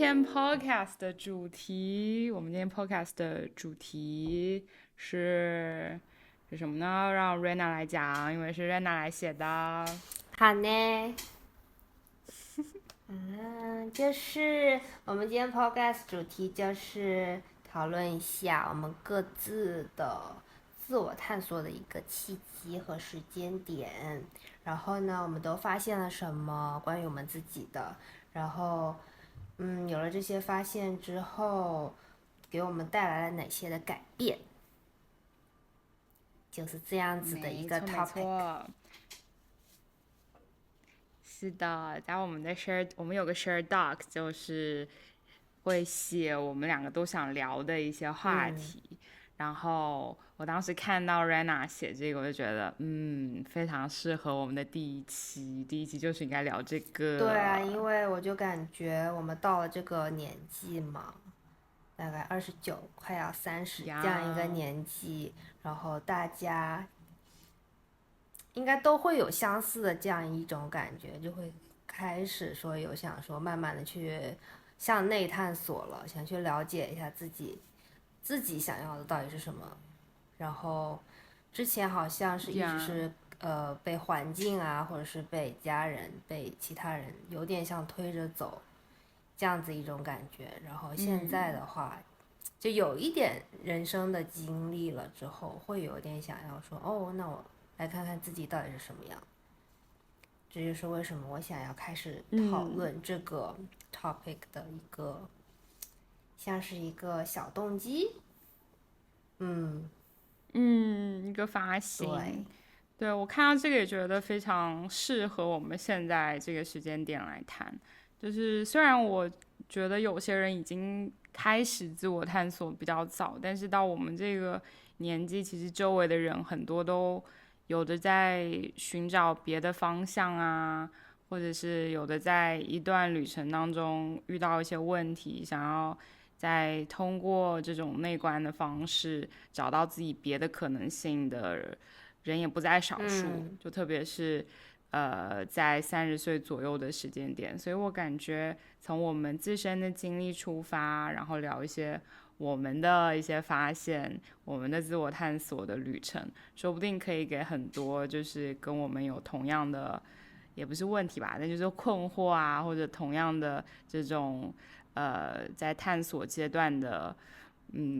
天 podcast 的主题，我们今天 podcast 的主题是什么呢？让 Rena 来讲，因为是 Rena 来写的。好呢，就是我们今天 podcast 主题就是讨论一下我们各自的自我探索的一个契机和时间点，然后呢，我们都发现了什么关于我们自己的，然后有了这些发现之后，给我们带来了哪些的改变，就是这样子的一个 没错，没 topic。错。是的，在我们有个 share doc，就是会写我们两个都想聊的一些话题。然后我当时看到 Rena 写这个，我就觉得，非常适合我们的第一期。第一期就是应该聊这对啊，个。因为我就感觉我们到了这个年纪嘛，大概29快要30这样一个呀，年纪，然后大家应该都会有相似的这样一种感觉，就会开始说有想说慢慢的去向内探索了，想去了解一下自己想要的到底是什么。然后之前好像是一直呀，是被环境啊，或者是被家人、被其他人有点像推着走这样子一种感觉。然后现在的话，就有一点人生的经历了之后，会有点想要说，哦，那我来看看自己到底是什么样。这就是为什么我想要开始讨论这个 topic 的一个，像是一个小动机。嗯，一个发行。对，对，我看到这个也觉得非常适合我们现在这个时间点来谈。就是虽然我觉得有些人已经开始自我探索比较早，但是到我们这个年纪，其实周围的人很多都有的在寻找别的方向啊，或者是有的在一段旅程当中遇到一些问题，想要再通过这种内观的方式找到自己别的可能性的人也不在少数，就特别是在30岁左右的时间点，所以我感觉从我们自身的经历出发，然后聊一些我们的一些发现，我们的自我探索的旅程，说不定可以给很多就是跟我们有同样的，也不是问题吧，那就是困惑啊，或者同样的这种在探索阶段的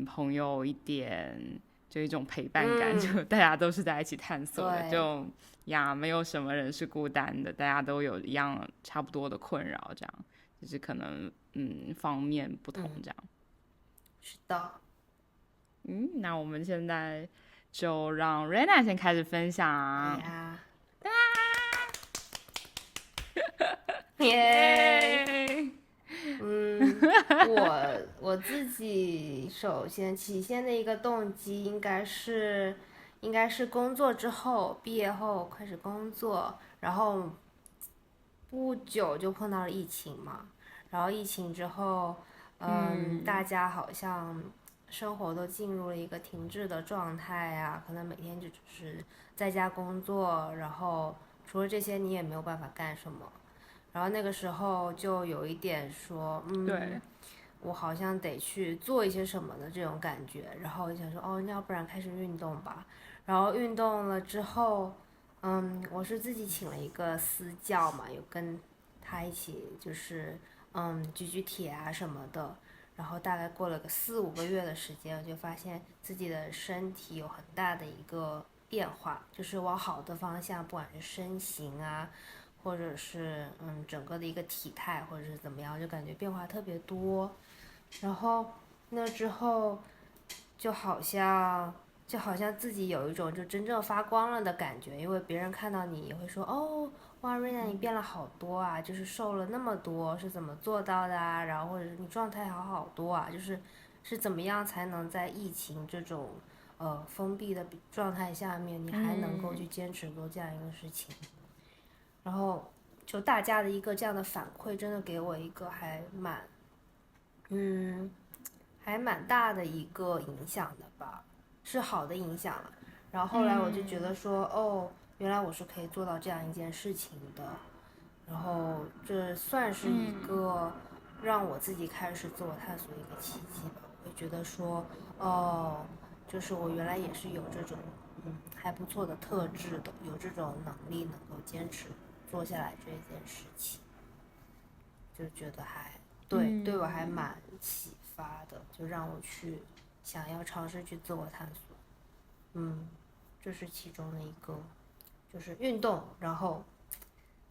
朋友一点。就一种陪伴感，就大家都是在一起探索的，对，就没有什么人是孤单的，大家都有一样差不多的困扰，这样就是可能方面不同这样。是的。那我们现在就让 Rena 先开始分好享。呀，耶！耶！我自己首先起先的一个动机应该是工作之后，毕业后开始工作，然后不久就碰到了疫情嘛，然后疫情之后，大家好像生活都进入了一个停滞的状态啊，可能每天就只是在家工作，然后除了这些你也没有办法干什么。然后那个时候就有一点说，对，我好像得去做一些什么的这种感觉。然后我就想说，哦，那要不然开始运动吧。然后运动了之后，我是自己请了一个私教嘛，有跟他一起就是举举铁啊什么的。然后大概过了个4、5个月的时间，我就发现自己的身体有很大的一个变化，就是往好的方向，不管是身形啊，或者是整个的一个体态，或者是怎么样，就感觉变化特别多。然后那之后就好像自己有一种就真正发光了的感觉，因为别人看到你也会说，哦，哇，瑞娜你变了好多啊，就是瘦了那么多，是怎么做到的啊？然后或者是你状态好多啊，是怎么样才能在疫情这种封闭的状态下面，你还能够去坚持做这样一个事情？然后就大家的一个这样的反馈，真的给我一个嗯还蛮大的一个影响的吧，是好的影响了。然后后来我就觉得说，哦，原来我是可以做到这样一件事情的。然后这算是一个让我自己开始自我探索一个契机吧。我会觉得说，就是我原来也是有这种还不错的特质的，有这种能力能够坚持做下来这件事情，就觉得对我还蛮启发的，就让我去想要尝试去自我探索。这是其中的一个，就是运动，然后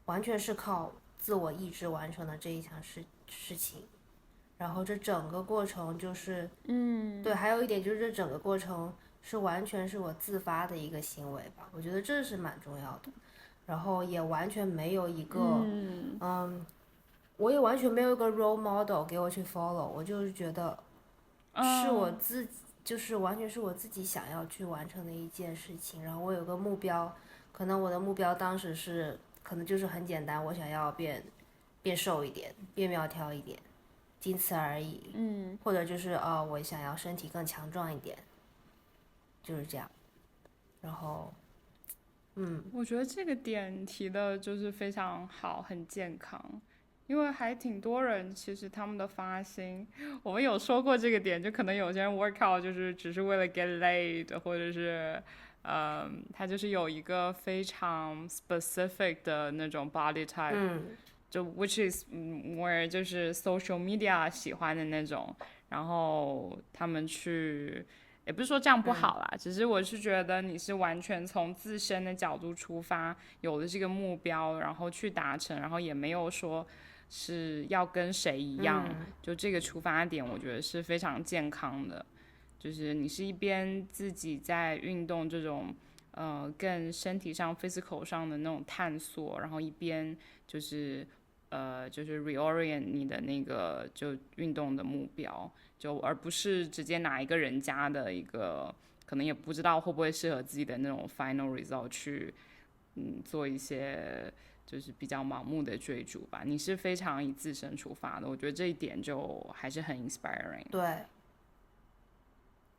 完全是靠自我意志完成的这一项事情。然后这整个过程就是对，还有一点就是这整个过程是完全是我自发的一个行为吧，我觉得这是蛮重要的。然后也完全没有一个我也完全没有一个 role model 给我去 follow， 我就是觉得是我自己，就是完全是我自己想要去完成的一件事情。然后我有个目标，可能我的目标当时是可能就是很简单，我想要变瘦一点，变苗条一点，仅此而已。或者就是我想要身体更强壮一点，就是这样。然后我觉得这个点提的就是非常好，很健康，因为还挺多人其实他们的发心，我们有说过这个点，就可能有些人 workout 就是只是为了 get laid，或者是他就是有一个非常 specific 的那种 body type，就 which is more 就是 social media 喜欢的那种，然后他们去。也不是说这样不好啦，只是我是觉得你是完全从自身的角度出发，有了这个目标，然后去达成，然后也没有说是要跟谁一样，就这个出发点，我觉得是非常健康的。就是你是一边自己在运动这种更身体上 physical 上的那种探索，然后一边就是就是 reorient 你的那个就运动的目标，就而不是直接拿一个人家的一个可能也不知道会不会适合自己的那种 final result 去做一些就是比较盲目的追逐吧。你是非常以自身出发的，我觉得这一点就还是很 inspiring。对，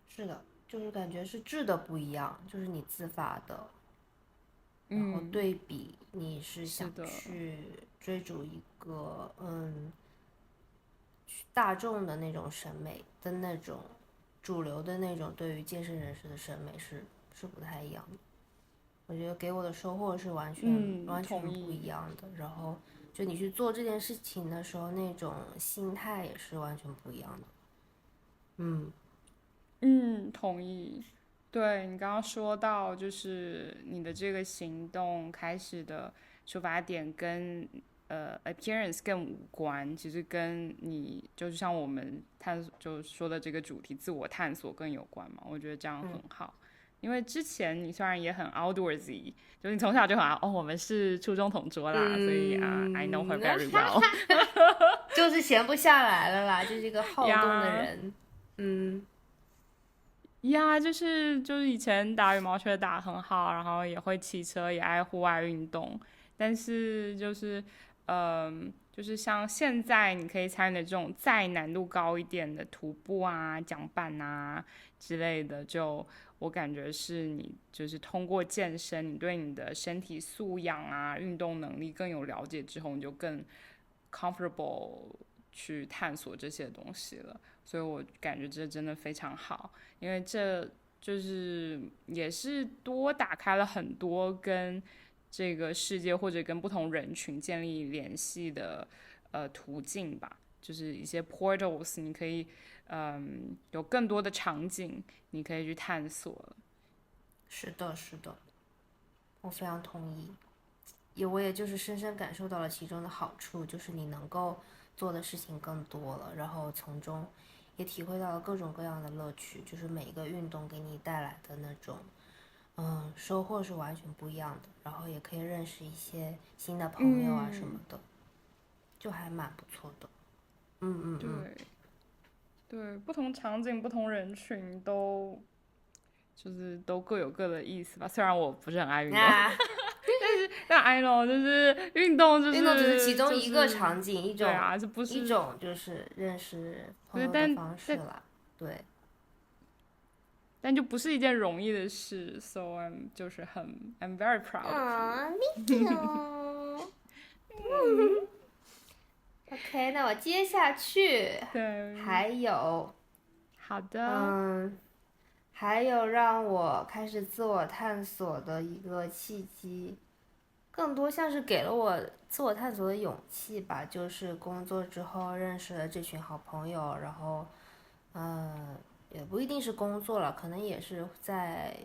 是的，就是感觉是质的不一样，就是你自发的，然后对比你是想去追逐一个大众的那种审美的那种主流的那种对于健身人士的审美是不太一样的。我觉得给我的收获是完全不一样的。然后就你去做这件事情的时候，那种心态也是完全不一样的。同意。对，你刚刚说到，就是你的这个行动开始的出发点跟appearance 更无关，其实跟你就是像我们就说的这个主题自我探索更有关嘛。我觉得这样很好。因为之前你虽然也很 outdoorsy，就是你从小就很我们是初中同桌啦，所以I know her very well 就是闲不下来了啦，就是一个好动的人。就是以前打羽毛球打得很好，然后也会骑车，也爱户外运动，但是就是像现在你可以参与的这种再难度高一点的徒步啊、桨板啊之类的，就我感觉是你就是通过健身，你对你的身体素养啊、运动能力更有了解之后，你就更 comfortable 去探索这些东西了。所以我感觉这真的非常好，因为这就是也是多打开了很多跟这个世界或者跟不同人群建立联系的途径吧，就是一些 portals， 你可以有更多的场景你可以去探索了。是的，是的，我非常同意。我也就是深深感受到了其中的好处，就是你能够做的事情更多了，然后从中也体会到了各种各样的乐趣，就是每一个运动给你带来的那种收获是完全不一样的，然后也可以认识一些新的朋友啊什么的，就还蛮不错的。对，不同场景、不同人群就是都各有各的意思吧。虽然我不是很爱运动，但 I know 就是运动只是其中一个场景，一种就是认识朋友的方式啦。对。但就不是一件容易的事 ，so I'm very proud. Me too. OK， 那我么接下去对，还有，好的，还有让我开始自我探索的一个契机，更多像是给了我自我探索的勇气吧。就是工作之后认识了这群好朋友，然后，也不一定是工作了，可能也是在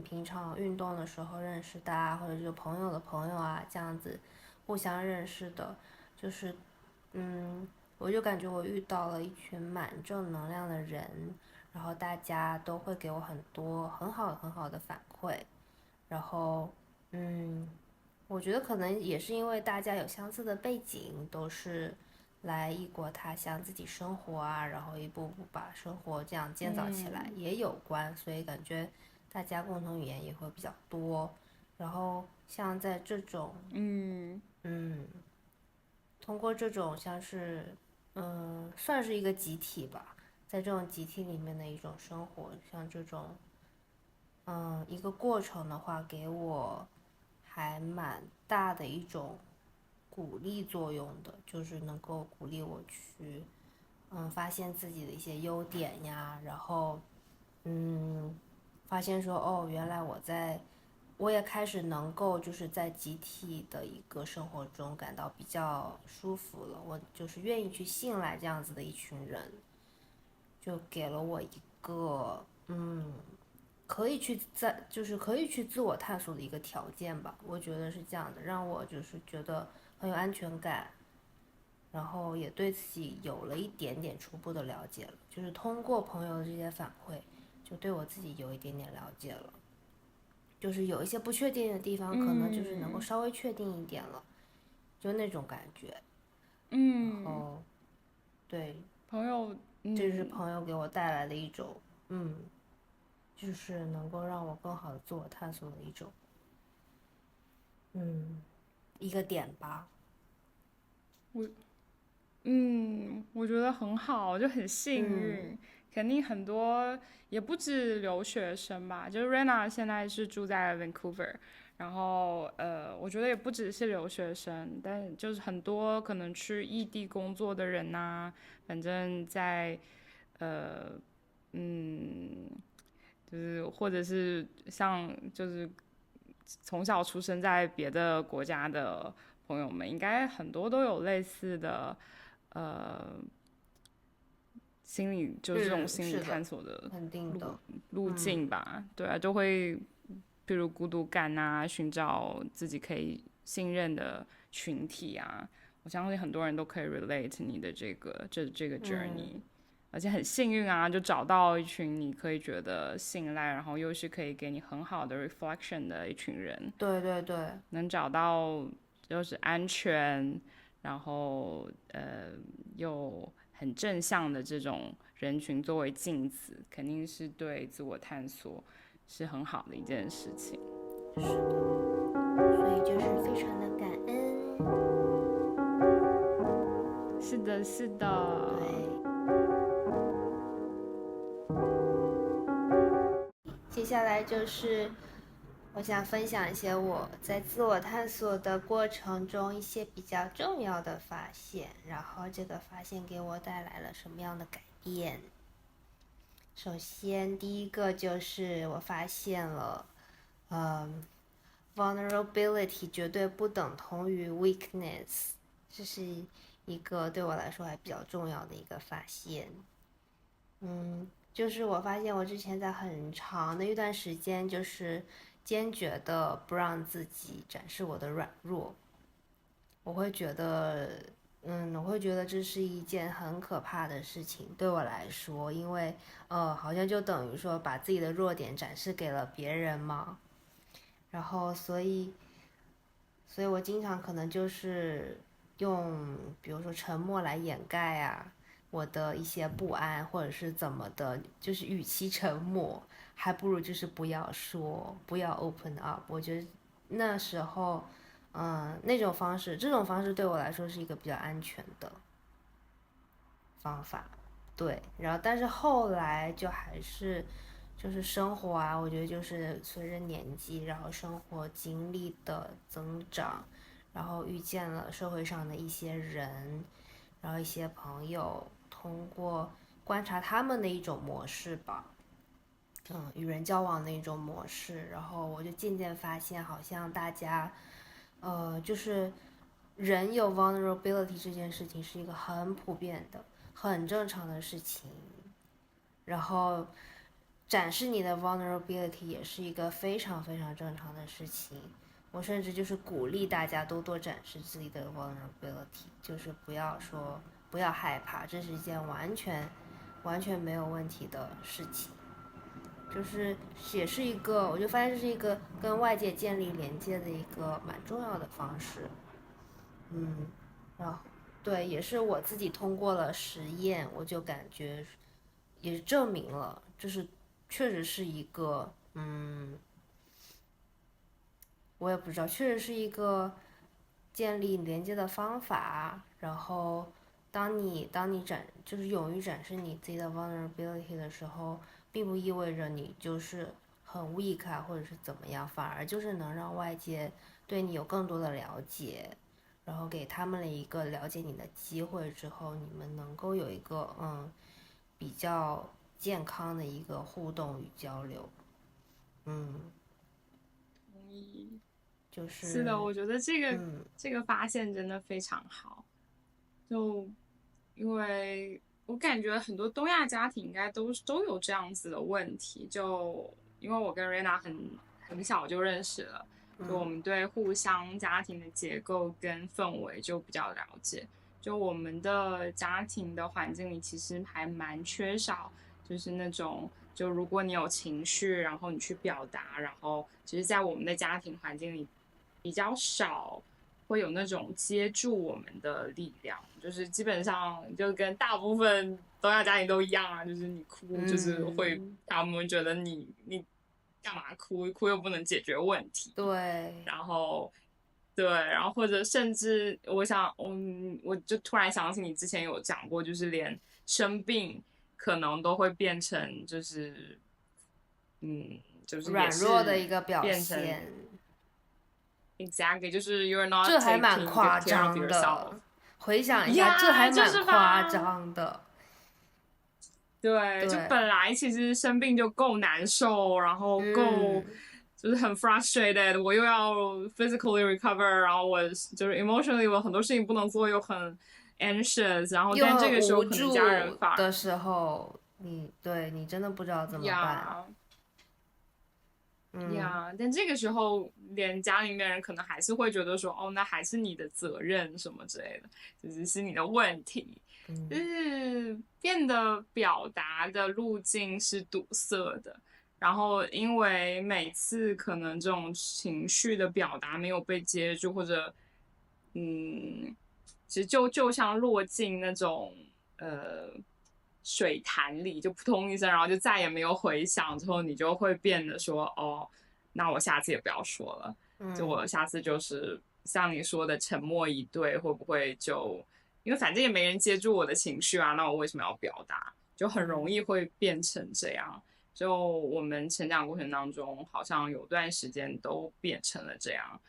平常运动的时候认识的啊，或者是朋友的朋友啊，这样子互相认识的，就是，我就感觉我遇到了一群蛮正能量的人，然后大家都会给我很多很好很好的反馈，然后，嗯，我觉得可能也是因为大家有相似的背景，都是来异国他乡自己生活啊，然后一步步把生活这样建造起来也有关，所以感觉大家共同语言也会比较多。然后像在这种，嗯，通过这种像是，算是一个集体吧，在这种集体里面的一种生活，像这种，一个过程的话，给我还蛮大的一种鼓励作用的，就是能够鼓励我去，发现自己的一些优点呀，然后，发现说，哦，原来我也开始能够就是在集体的一个生活中感到比较舒服了，我就是愿意去信赖这样子的一群人，就给了我一个，就是可以去自我探索的一个条件吧，我觉得是这样的，让我就是觉得很有安全感，然后也对自己有了一点点初步的了解了，就是通过朋友的这些反馈，就对我自己有一点点了解了，就是有一些不确定的地方，可能就是能够稍微确定一点了，就那种感觉。然后，对，朋友，这是朋友给我带来的一种，就是能够让我更好的自我探索的一个点吧。我觉得很好，就很幸运。肯定很多，也不止留学生吧。就是 Rena 现在是住在 Vancouver，然后我觉得也不只是留学生，但就是很多可能去异地工作的人呐、反正在呃嗯，就是或者是像就是从小出生在别的国家的朋友们，应该很多都有类似的。呃，心理就是这种心理是的，探索的肯定的。路径吧，对啊，就会比如孤独感啊，寻找自己可以信任的群体啊，我相信很多人都可以 relate 你的这个 journey，而且很幸运啊，就找到一群你可以觉得信赖，然后又是可以给你很好的 reflection 的一群人，对对对，能找到就是安全，然后又很正向的这种人群作为镜子，肯定是对自我探索是很好的一件事情。是的，所以就是非常的感恩。是的，是的。对，接下来就是我想分享一些我在自我探索的过程中一些比较重要的发现，然后这个发现给我带来了什么样的改变。首先，第一个就是我发现了，vulnerability 绝对不等同于 weakness，这是一个对我来说还比较重要的一个发现。就是我发现我之前在很长的一段时间，就是坚决的不让自己展示我的软弱。我会觉得，我会觉得这是一件很可怕的事情，对我来说，因为，好像就等于说把自己的弱点展示给了别人嘛。然后，所以我经常可能就是用，比如说沉默来掩盖啊，我的一些不安或者是怎么的，就是与其沉默，还不如就是不要说，不要 open up。我觉得那时候，那种方式，这种方式对我来说是一个比较安全的方法。对，然后但是后来就还是就是生活啊，我觉得就是随着年纪，然后生活经历的增长，然后遇见了社会上的一些人，然后一些朋友通过观察他们的一种模式吧，与人交往的一种模式，然后我就渐渐发现，好像大家，就是人有 vulnerability 这件事情是一个很普遍的、很正常的事情，然后展示你的 vulnerability 也是一个非常非常正常的事情。我甚至就是鼓励大家多多展示自己的 vulnerability，就是不要害怕，这是一件完全没有问题的事情。就是也是一个，我就发现这是一个跟外界建立连接的一个蛮重要的方式。嗯，然后对，也是我自己通过了实验，我就感觉也证明了，就是确实是一个，我也不知道，确实是一个建立连接的方法。然后，当你就是勇于展示你自己的 vulnerability 的时候，并不意味着你就是很 weak 啊，或者是怎么样，反而就是能让外界对你有更多的了解，然后给他们了一个了解你的机会之后，你们能够有一个比较健康的一个互动与交流。嗯，同意。是的，就是我觉得这个发现真的非常好。就因为我感觉很多东亚家庭应该都有这样子的问题。就因为我跟瑞娜很小就认识了，就我们对互相家庭的结构跟氛围就比较了解。就我们的家庭的环境里其实还蛮缺少，就是那种就如果你有情绪，然后你去表达，然后其实，在我们的家庭环境里比较少会有那种接住我们的力量，就是基本上就跟大部分东亚家庭都一样啊，就是你哭就是会他们觉得你干嘛哭，哭又不能解决问题，对，然后对，然后或者甚至我想，我就突然想起你之前有讲过，就是连生病可能都会变成就是就是也软弱的是一个表变成 现，exactly 就是 you're not 这还蛮 taking good 夸 care of 张 yourself。的。回想一下，这还呀，就蛮是夸吧？张的。对，就对，本来其实生病就够难受，然后够嗯，就是很 frustrated，我又要 physically recover，然后我就是 emotionally 有很多事情不能做，又很 anxious，然后又但这个时候很无可能家人助反而的时候，你真的不知道怎么办。呀嗯呀，但这个时候连家里面人可能还是会觉得说，哦，那还是你的责任什么之类的，是你的问题。就嗯是变得表达的路径是堵塞的，然后因为每次可能这种情绪的表达没有被接住，或者其实就像落进那种呃水潭里，就扑通一声，然后就再也没有回响，之后你就会变得说，哦，那我下次也不要说了，就嗯我下次就是像你说的沉默以对，会不会就因为反正也没人接住我的情绪啊，那我为什么要表达？就很容易会变成这样。就我们成长过程当中，好像有段时间都变成了这样，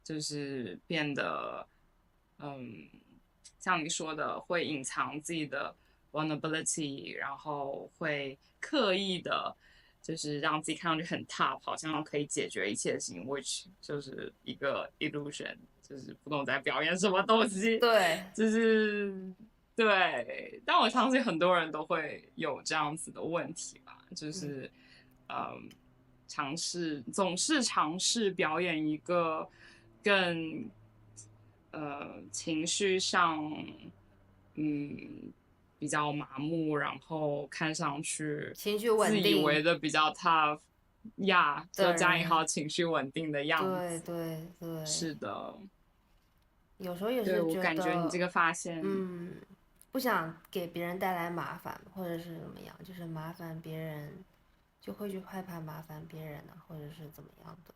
就是变得，嗯，像你说的，会隐藏自己的 vulnerability，然后会刻意的，就是让自己看上去很 tough，好像可以解决一切的事情，which 就是一个 illusion，就是不懂在表演什么东西，对，就是对。但我相信很多人都会有这样子的问题吧，就是嗯，总是尝试表演一个更情绪上比较麻木，然后看上去情绪自以为稳定的比较 tough 呀，就的加引号人，情绪稳定的样对子。对对，是的，有时候也对我是觉得，感觉你这个发现，嗯，不想给别人带来麻烦，或者是怎么样，就是麻烦别人，就会去害怕麻烦别人呢，或者是怎么样的，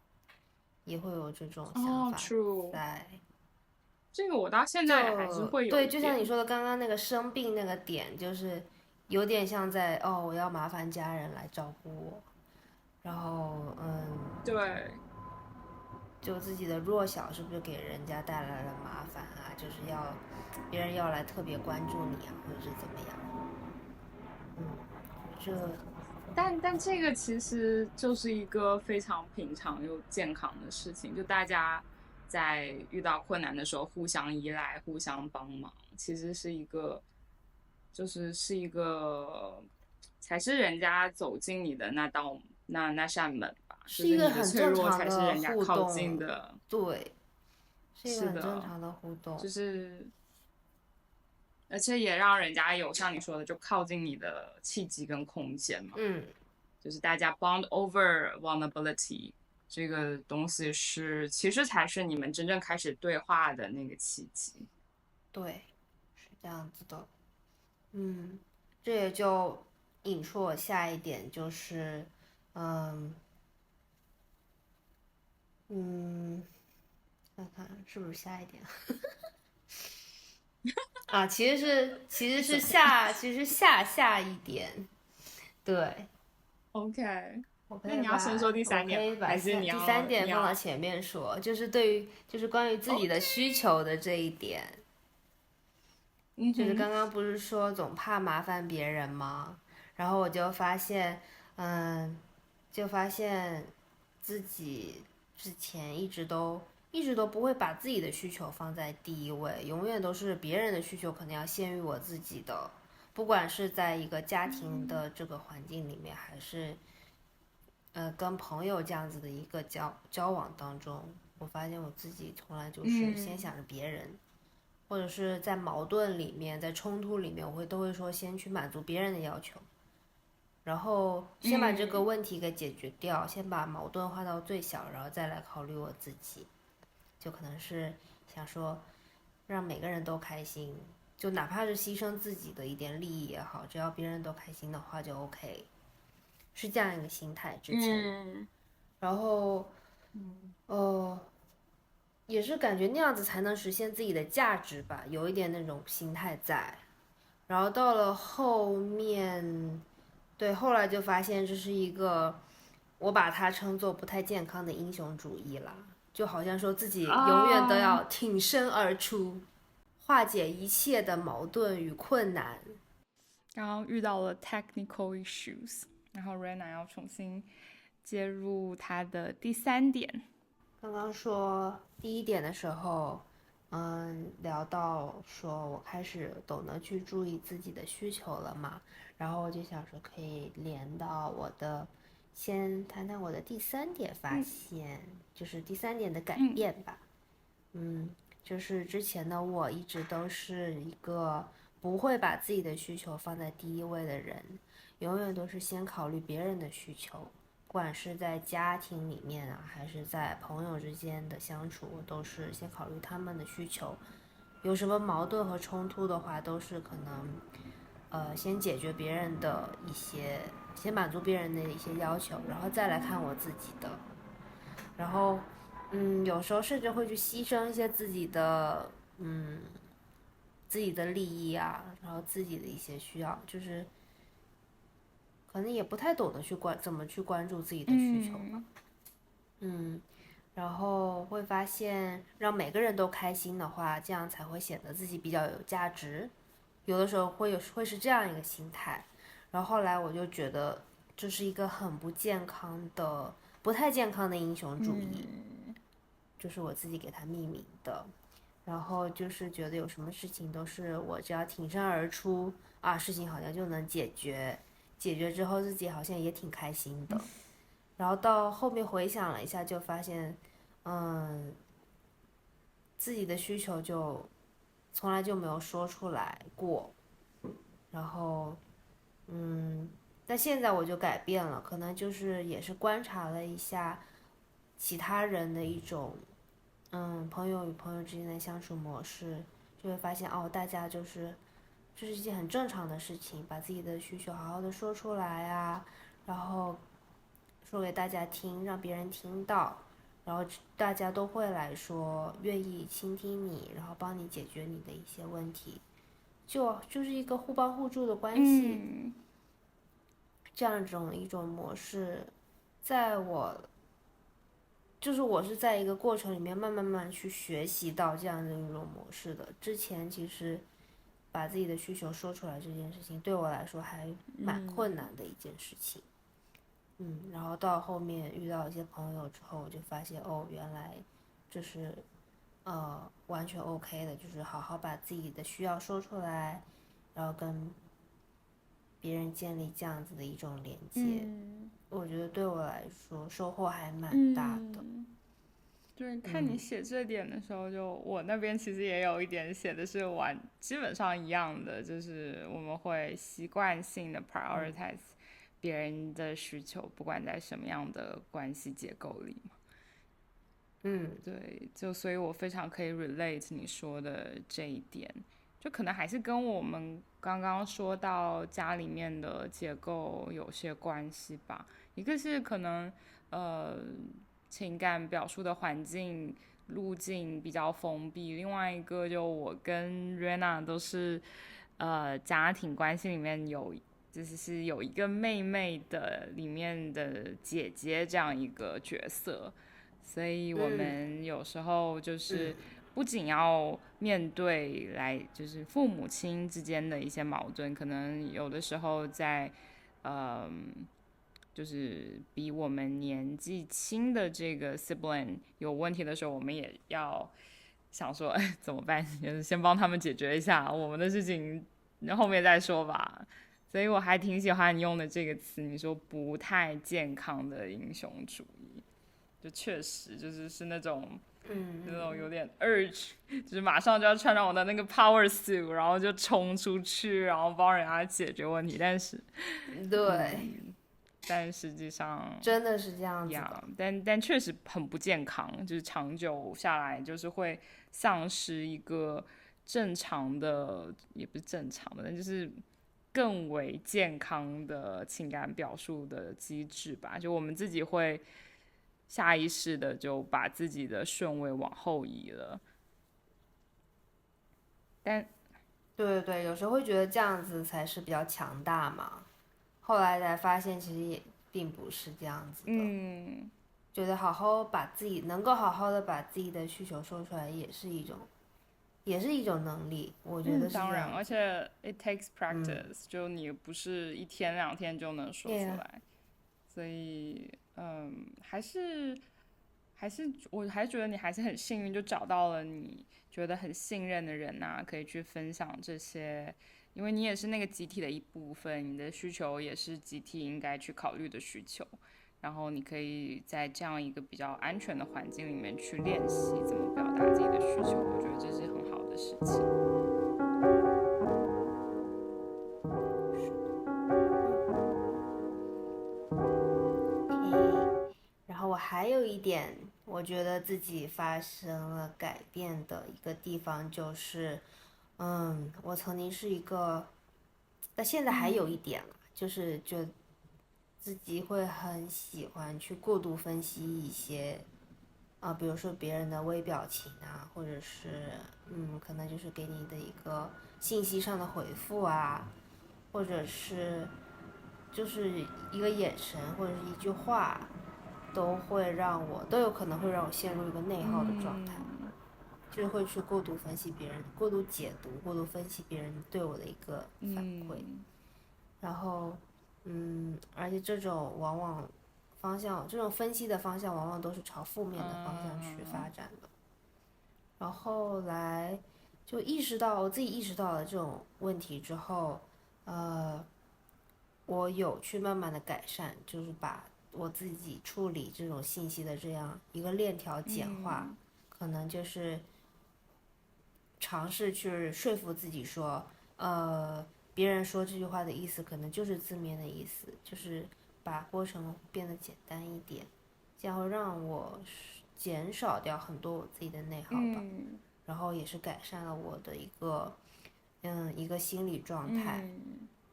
也会有这种想哦法，true，在。这个我到现在也还是会有对，一点。就像你说的，刚刚那个生病那个点，就是有点像在我要麻烦家人来照顾我，然后对，就自己的弱小是不是给人家带来了麻烦啊？就是别人要来特别关注你啊，或者是怎么样？嗯，这但这个其实就是一个非常平常又健康的事情，就大家在遇到困难的时候互相依赖、互相帮忙，其实是一个，是一个，才是人家走进你的那扇门吧，是一个就是你的很正脆弱才是常的人家靠互动，近的。对，是一个很正是的，常的互动。就是而且也让人家有像你说的，就靠近你的契机跟空间嘛。嗯，就是大家 bond over vulnerability 这个东西其实才是你们真正开始对话的那个契机。对，是这样子的。嗯，这也就引出我下一点，就是嗯嗯，看看是不是下一点啊？其实是下一点，对。OK，我可那你要先以把说第三点吗？我可以把还是第三点你要放到前面说，就是就是关于自己的 OK？需求的这一点，就是嗯哼，刚刚不是说总怕麻烦别人吗？然后我就发现，嗯，就发现自己之前一直都不会把自己的需求放在第一位，永远都是别人的需求肯定要先于我自己的，不管是在一个家庭的这个环境里面，还是跟朋友这样子的一个交往当中，我发现我自己从来就是先想着别人，或者是在矛盾里面，在冲突里面，都会说先去满足别人的要求，然后先把这个问题给解决掉，先把矛盾化到最小，然后再来考虑我自己，就可能是想说让每个人都开心，就哪怕是牺牲自己的一点利益也好，只要别人都开心的话就 OK，是这样一个心态之前，然后也是感觉那样子才能实现自己的价值吧，有一点那种心态在。然后到了后面，对，后来就发现这是一个，我把它称作不太健康的英雄主义啦，就好像说自己永远都要挺身而出，化解一切的矛盾与困难。然后遇到了 technical issues，然后 Rena 要重新接入他的第三点。刚刚说第一点的时候，聊到说我开始懂得去注意自己的需求了嘛，然后我就想说可以连到先谈谈我的第三点发现，就是第三点的改变吧。就是之前的我一直都是一个不会把自己的需求放在第一位的人，永远都是先考虑别人的需求。不管是在家庭里面啊，还是在朋友之间的相处，都是先考虑他们的需求。有什么矛盾和冲突的话，都是可能，先解决别人的先满足别人的一些要求，然后再来看我自己的。然后，有时候甚至会去牺牲一些自己的利益啊，然后自己的一些需要，就是可能也不太懂得怎么去关注自己的需求吧。然后会发现让每个人都开心的话，这样才会显得自己比较有价值。有的时候会是这样一个心态，然后后来我就觉得这是一个很不太健康的英雄主义，就是我自己给它命名的。然后就是觉得有什么事情都是我只要挺身而出啊，事情好像就能解决，解决之后自己好像也挺开心的。然后到后面回想了一下，就发现，嗯，自己的需求就从来就没有说出来过。然后，但现在我就改变了，可能就是也是观察了一下其他人的一种，朋友与朋友之间的相处模式，就会发现哦，大家这是一件很正常的事情，把自己的需求好好的说出来啊，然后说给大家听，让别人听到，然后大家都会来说愿意倾听你，然后帮你解决你的一些问题，就是一个互帮互助的关系。这样一种模式，在我就是我是在一个过程里面慢慢去学习到这样的一种模式的。之前其实把自己的需求说出来这件事情，对我来说还蛮困难的一件事情。然后到后面遇到一些朋友之后，我就发现哦，原来这是完全 OK 的，就是好好把自己的需要说出来，然后跟别人建立这样子的一种连接。我觉得对我来说收获还蛮大的。对，看你写这点的时候，就我那边其实也有一点写的是基本上一样的，就是我们会习惯性的 prioritize 别人的需求，不管在什么样的关系结构里嘛。对，就所以我非常可以 relate 你说的这一点，就可能还是跟我们刚刚说到家里面的结构有些关系吧。一个是可能情感表述的环境路径比较封闭，另外一个就我跟 Rena 都是家庭关系里面就是有一个妹妹的里面的姐姐这样一个角色，所以我们有时候就是不仅要面对就是父母亲之间的一些矛盾，可能有的时候在就是比我们年纪轻的这个 sibling 有问题的时候，我们也要想说，怎么办？就是先帮他们解决一下我们的事情，后面再说吧。所以我还挺喜欢你用的这个词，你说不太健康的英雄主义，就确实是那种有点 urge，就是马上就要穿上我的那个 power suit，然后就冲出去，然后帮人家解决问题，但是对。但实际上真的是这样子的，但确实很不健康，就是长久下来就是会丧失一个正常的，也不是正常的，但就是更为健康的情感表述的机制吧。就我们自己会下意识的就把自己的顺位往后移了，但对对对，有时候会觉得这样子才是比较强大嘛，后来才发现其实也并不是这样子的。觉得能够好好的把自己的需求说出来，也是一种能力，我觉得是这当然，样子。而且 it takes practice，就你不是一天两天就能说出来，所以我还觉得你还是很幸运，就找到了你觉得很信任的人啊，可以去分享这些，因为你也是那个集体的一部分，你的需求也是集体应该去考虑的需求，然后你可以在这样一个比较安全的环境里面去练习怎么表达自己的需求，我觉得这是很好的事情。然后我还有一点，我觉得自己发生了改变的一个地方就是，我曾经是一个，但现在还有一点了，就是自己会很喜欢去过度分析一些，比如说别人的微表情啊，或者是可能就是给你的一个信息上的回复啊，或者是就是一个眼神或者是一句话，都有可能会让我陷入一个内耗的状态，就是会去过度分析别人，过度解读，过度分析别人对我的一个反馈，然后而且这种分析的方向往往都是朝负面的方向去发展的。然后后来就我自己意识到了这种问题之后，我有去慢慢的改善，就是把我自己处理这种信息的这样一个链条简化，可能就是尝试去说服自己说，别人说这句话的意思可能就是字面的意思，就是把过程变得简单一点，这样会让我减少掉很多我自己的内耗吧，然后也是改善了我的一个心理状态，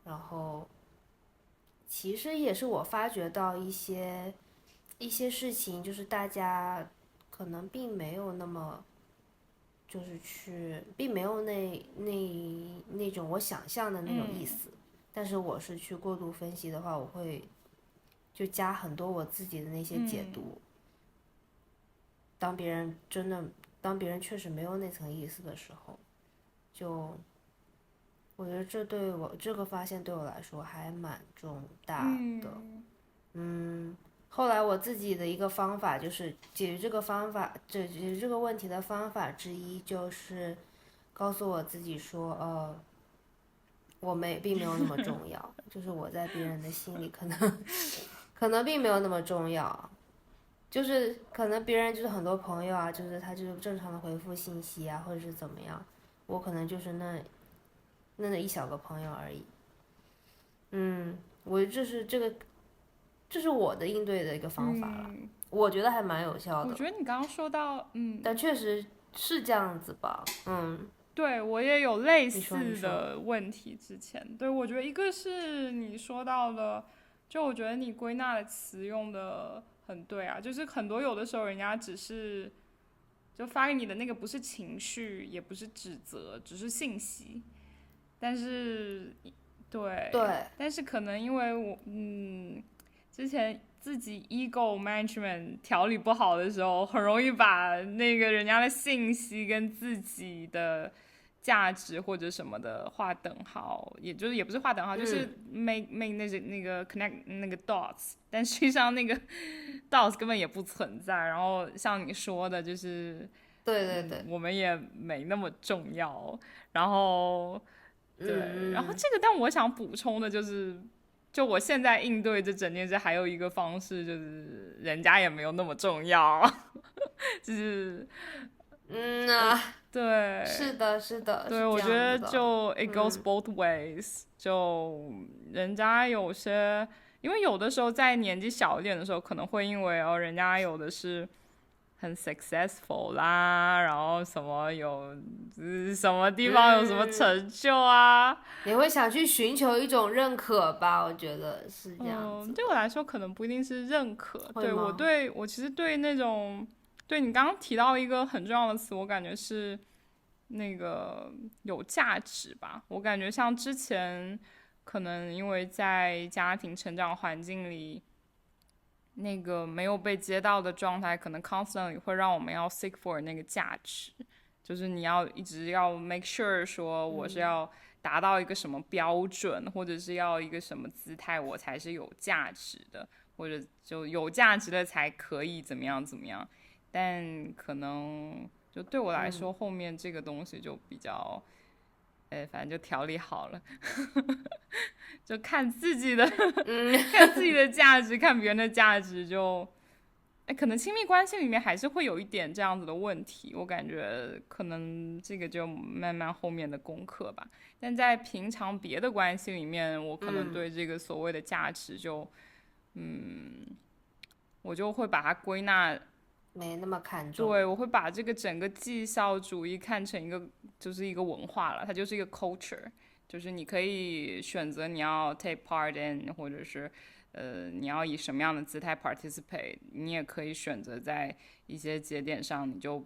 然后其实也是我发觉到一些事情，就是大家可能并没有那么。并没有那种我想象的那种意思，但是我是去过度分析的话，我会就加很多我自己的那些解读，当别人真的，当别人确实没有那层意思的时候，就我觉得这个发现对我来说还蛮重大的。后来我自己的一个方法就是解决这个问题的方法之一就是告诉我自己说，并没有那么重要，就是我在别人的心里可能并没有那么重要，就是可能别人就是很多朋友啊，就是他就是正常的回复信息啊，或者是怎么样，我可能就是那一小个朋友而已。我这是我的应对的一个方法了，我觉得还蛮有效的。我觉得你刚刚说到，但确实是这样子吧，对我也有类你似说，的问题。之前，对我觉得一个是你说到的，就我觉得你归纳的词用的很对啊，就是很多有的时候人家只是就发给你的那个不是情绪，也不是指责，只是信息，但是对，对，但是可能因为我之前自己 ego management 调理不好的时候，很容易把那个人家的信息跟自己的价值或者什么的划等号，也不是划等号，就是 make 那个 connect 那个 dots，但实际上那个 dots 根本也不存在。然后像你说的，就是对对对，我们也没那么重要。然后对，然后嗯嗯，这个，但我想补充的就是，就我现在应对这整件事，还有一个方式就是，人家也没有那么重要，就是对是的，是的，对，是这我觉得样子的，就 it goes both ways，就人家有些，因为有的时候在年纪小一点的时候，可能会因为人家有的是很 successful 啦，然后什么有什么地方有什么成就啊，你会想去寻求一种认可吧？我觉得是这样子的，对我来说可能不一定是认可，会吗？我其实对那种，对你刚刚提到一个很重要的词，我感觉是那个有价值吧。我感觉像之前可能因为在家庭成长环境里，那个没有被接到的状态，可能 constantly 会让我们要 seek for 那个价值，就是你要一直要 make sure 说我是要达到一个什么标准，或者是要一个什么姿态，我才是有价值的，或者就有价值的才可以怎么样怎么样。但可能就对我来说，后面这个东西就比较，反正就调理好了，就看自己的看自己的价值，看别人的价值就。可能亲密关系里面还是会有一点这样子的问题，我感觉可能这个就慢慢后面的功课吧。但在平常别的关系里面，我可能对这个所谓的价值就，我就会把它归纳，没那么看重，对，我会把这个整个绩效主义看成就是一个文化了，它就是一个 culture，就是你可以选择你要 take part in，或者是你要以什么样的姿态 participate，你也可以选择在一些节点上你就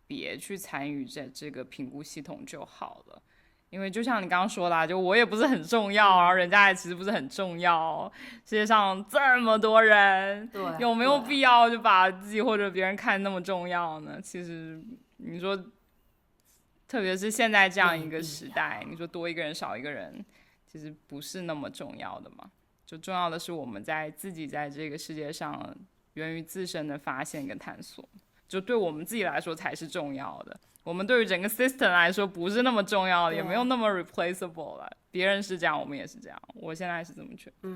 别去参与这个评估系统就好了。因为就像你刚刚说的，就我也不是很重要，然后人家也其实不是很重要。世界上这么多人，对有没有必对要就把自己或者别人看那么重要呢？其实你说，特别是现在这样一个没必时代，你要，说多一个人少一个人，其实不是那么重要的嘛。就重要的是我们在自己在这个世界上源于自身的发现跟探索，就对我们自己来说才是重要的。我们对于整个 system 来说不是那么重要的，也没有对，那么 replaceable 了。别人是这样，我们也是这样。我现在是这么觉得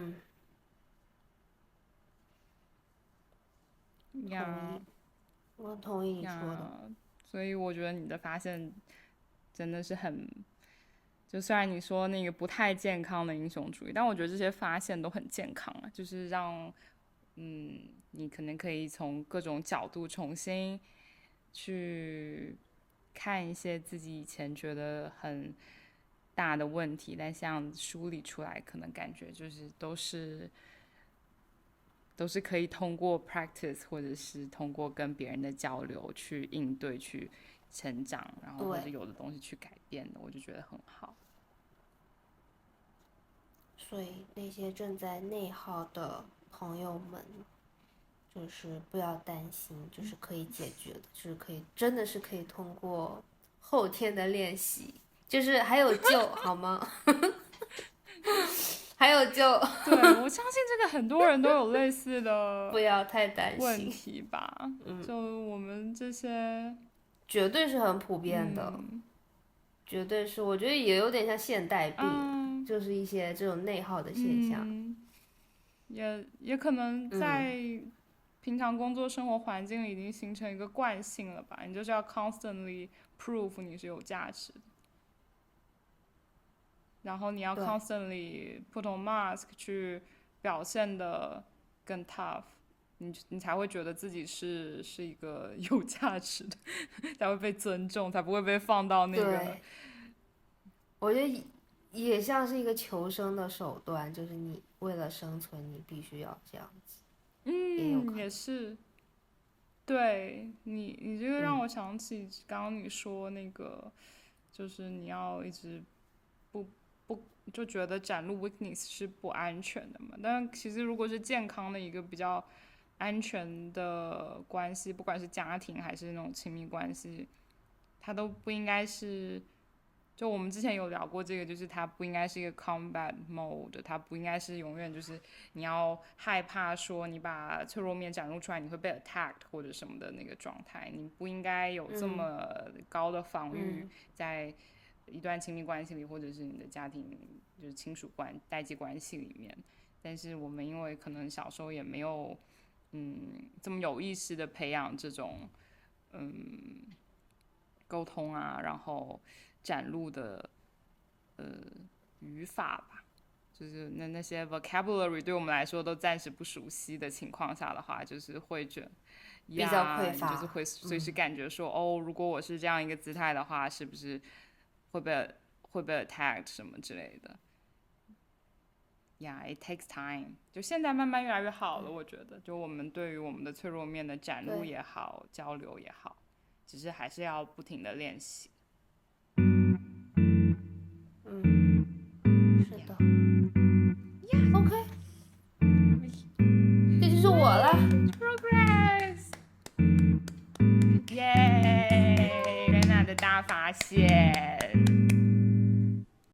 呀同意，我同意你说的，呀，所以我觉得你的发现真的是很，就虽然你说那个不太健康的英雄主义，但我觉得这些发现都很健康啊，就是让你可能可以从各种角度重新去看一些自己以前觉得很大的问题，但像梳理出来，可能感觉就是都是可以通过 practice 或者是通过跟别人的交流去应对、去成长，然后或者对，有的东西去改变的，我就觉得很好。所以那些正在内耗的朋友们，就是不要担心，就是可以解决的，就是可以，真的是可以通过后天的练习，就是还有救，好吗？还有救。对，我相信这个很多人都有类似的不要太担问心，题吧。就我们这些，绝对是很普遍的，绝对是，我觉得也有点像现代病，就是一些这种内耗的现象。也可能在平常工作生活环境里已经形成一个惯性了吧，你就是要 constantly prove 你是有价值的，然后你要 constantly put on mask 去表现的更 tough，你才会觉得自己是一个有价值的，才会被尊重，才不会被放到那个。对，我觉得也像是一个求生的手段，就是你为了生存，你必须要这样子。也是。对你这个让我想起刚刚你说那个，就是你要一直不就觉得展露 weakness 是不安全的嘛？但其实如果是健康的一个比较安全的关系，不管是家庭还是那种亲密关系，它都不应该是。就我们之前有聊过这个，就是它不应该是一个 combat mode， 它不应该是永远就是你要害怕说你把脆弱面展露出来你会被 attacked 或者什么的那个状态，你不应该有这么高的防御在一段亲密关系里，或者是你的家庭就是亲属代际关系里面。但是我们因为可能小时候也没有这么有意识的培养这种沟通啊，然后展露的语法吧，就是那些 vocabulary 对我们来说都暂时不熟悉的情况下的话，就是会觉得比较匮乏，就是会随时感觉说，如果我是这样一个姿态的话，是不是会被 attacked 什么之类的。it takes time。就现在慢慢越来越好了，我觉得，就我们对于我们的脆弱面的展露也好，交流也好，只是还是要不停的练习。是的。OK， 这就是我了。Progress， 耶！Lena 的大发现。